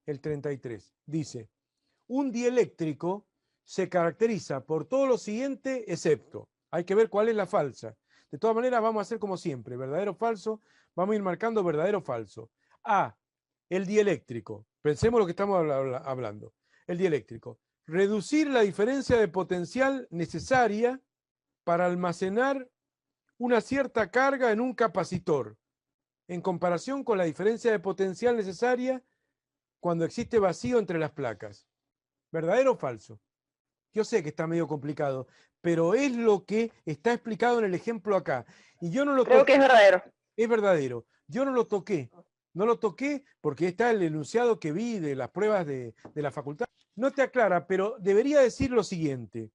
el 33. Dice, un dieléctrico se caracteriza por todo lo siguiente excepto. Hay que ver cuál es la falsa. De todas maneras, vamos a hacer como siempre, verdadero o falso. Vamos a ir marcando verdadero o falso. A, el dieléctrico. Pensemos lo que estamos hablando. El dieléctrico. Reducir la diferencia de potencial necesaria para almacenar una cierta carga en un capacitor, en comparación con la diferencia de potencial necesaria cuando existe vacío entre las placas. ¿Verdadero o falso? Yo sé que está medio complicado, pero es lo que está explicado en el ejemplo acá. Y yo no lo Creo toqué. que es verdadero. Es verdadero. Yo no lo toqué. No lo toqué porque está el enunciado que vi de las pruebas de la facultad. No te aclara, pero debería decir lo siguiente.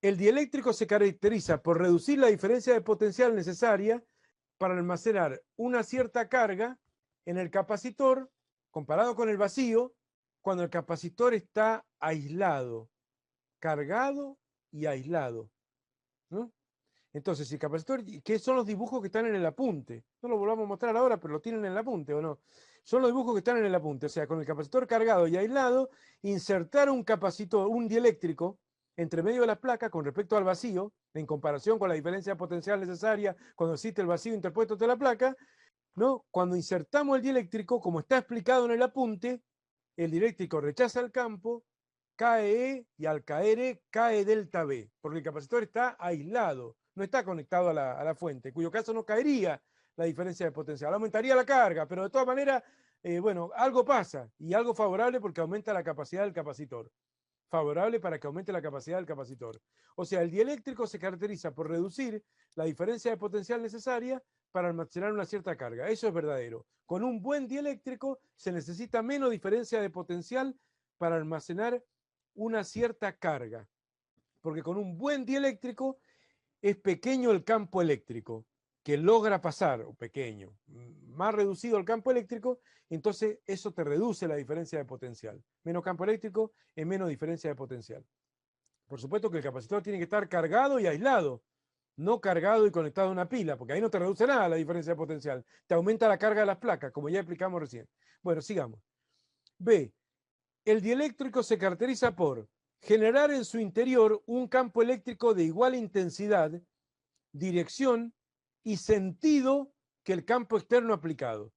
El dieléctrico se caracteriza por reducir la diferencia de potencial necesaria para almacenar una cierta carga en el capacitor comparado con el vacío cuando el capacitor está aislado, cargado y aislado, ¿no? Entonces, si el capacitor, ¿qué son los dibujos que están en el apunte? No lo volvamos a mostrar ahora, pero lo tienen en el apunte, ¿o no? Son los dibujos que están en el apunte. O sea, con el capacitor cargado y aislado, insertar un capacitor, un dieléctrico, entre medio de las placas con respecto al vacío, en comparación con la diferencia potencial necesaria cuando existe el vacío interpuesto entre la placa, ¿no? Cuando insertamos el dieléctrico, como está explicado en el apunte, el dieléctrico rechaza el campo, cae E y al caer E cae delta B, porque el capacitor está aislado, no está conectado a la fuente, en cuyo caso no caería la diferencia de potencial, aumentaría la carga, pero de todas maneras, bueno, algo pasa y algo favorable porque aumenta la capacidad del capacitor. Favorable para que aumente la capacidad del capacitor. O sea, el dieléctrico se caracteriza por reducir la diferencia de potencial necesaria para almacenar una cierta carga. Eso es verdadero. Con un buen dieléctrico se necesita menos diferencia de potencial para almacenar una cierta carga. Porque con un buen dieléctrico es pequeño el campo eléctrico que logra pasar, o pequeño, más reducido el campo eléctrico, entonces eso te reduce la diferencia de potencial. Menos campo eléctrico es menos diferencia de potencial. Por supuesto que el capacitor tiene que estar cargado y aislado, no cargado y conectado a una pila, porque ahí no te reduce nada la diferencia de potencial. Te aumenta la carga de las placas, como ya explicamos recién. Bueno, sigamos. B. El dieléctrico se caracteriza por generar en su interior un campo eléctrico de igual intensidad, dirección y sentido que el campo externo aplicado.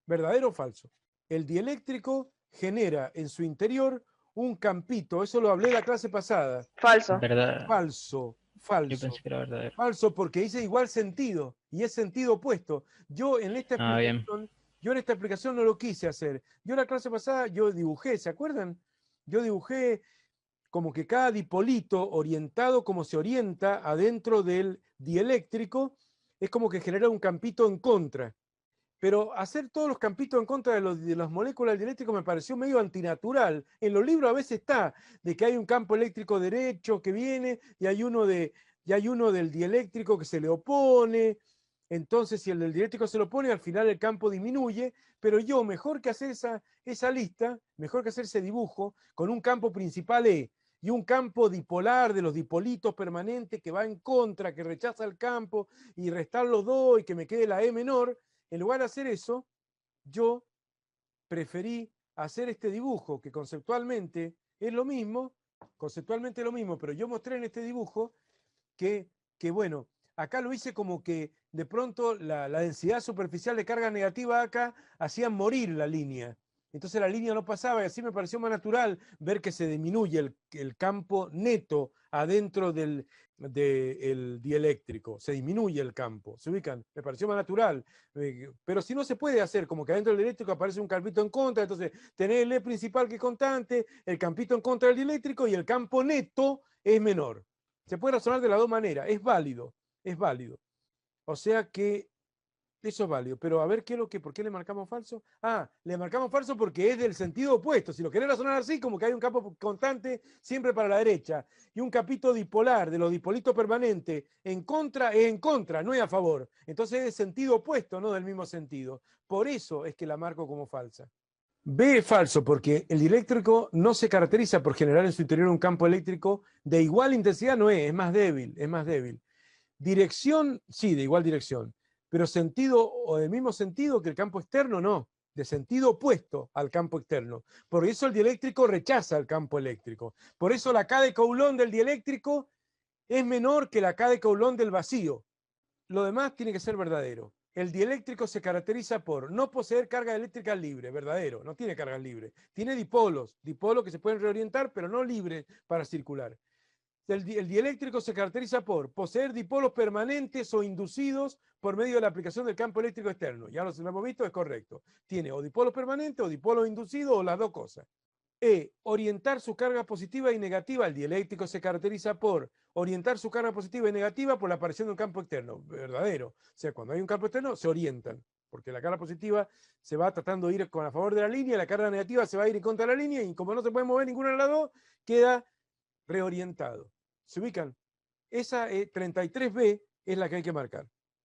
¿Verdadero o falso? El dieléctrico genera en su interior un campito, eso lo hablé en la clase pasada. Falso. Verdad. Falso, Yo falso. pensé que era verdadero. Falso porque dice igual sentido y es sentido opuesto. Yo en esta Ah, bien. explicación no lo quise hacer. Yo en la clase pasada yo dibujé, ¿se acuerdan? Yo dibujé como que cada dipolito orientado como se orienta adentro del dieléctrico es como que genera un campito en contra. Pero hacer todos los campitos en contra de las moléculas del dieléctrico me pareció medio antinatural. En los libros a veces está de que hay un campo eléctrico derecho que viene y hay uno del dieléctrico que se le opone. Entonces, si el del dieléctrico se lo opone, al final el campo disminuye. Pero yo, mejor que hacer esa lista, mejor que hacer ese dibujo, con un campo principal E y un campo dipolar de los dipolitos permanentes que va en contra, que rechaza el campo, y restar los dos y que me quede la E menor, en lugar de hacer eso, yo preferí hacer este dibujo que conceptualmente es lo mismo, pero yo mostré en este dibujo que bueno, acá lo hice como que de pronto la densidad superficial de carga negativa acá hacía morir la línea. Entonces la línea no pasaba y así me pareció más natural ver que se disminuye el campo neto adentro del dieléctrico, se disminuye el campo, ¿se ubican? Me pareció más natural, pero si no se puede hacer, como que adentro del dieléctrico aparece un campito en contra, entonces tenés el E principal que es constante, el campito en contra del dieléctrico y el campo neto es menor. Se puede razonar de las dos maneras, es válido, es válido. O sea que eso es válido, pero a ver ¿por qué le marcamos falso? Ah, le marcamos falso porque es del sentido opuesto. Si lo querés razonar así, como que hay un campo constante siempre para la derecha y un capito dipolar de los dipolitos permanentes en contra es en contra, no es a favor. Entonces es de sentido opuesto, no del mismo sentido. Por eso es que la marco como falsa. B es falso porque el dieléctrico no se caracteriza por generar en su interior un campo eléctrico de igual intensidad, no es más débil, es más débil. Dirección, sí, de igual dirección, pero sentido o del mismo sentido que el campo externo, no. de sentido opuesto al campo externo. Por eso el dieléctrico rechaza el campo eléctrico. Por eso la K de Coulomb del dieléctrico es menor que la K de Coulomb del vacío. Lo demás tiene que ser verdadero. El dieléctrico se caracteriza por no poseer carga eléctrica libre, verdadero, no tiene cargas libres. Tiene dipolos que se pueden reorientar, pero no libres para circular. El dieléctrico se caracteriza por poseer dipolos permanentes o inducidos por medio de la aplicación del campo eléctrico externo. Ya lo hemos visto, es correcto. Tiene o dipolos permanentes o dipolos inducidos o las dos cosas. Orientar su carga positiva y negativa. El dieléctrico se caracteriza por orientar su carga positiva y negativa por la aparición de un campo externo. Verdadero. O sea, cuando hay un campo externo, se orientan. Porque la carga positiva se va tratando de ir a favor de la línea, la carga negativa se va a ir en contra de la línea, y como no se puede mover ninguna de las dos, queda reorientado. ¿Se ubican? Esa 33B es la que hay que marcar.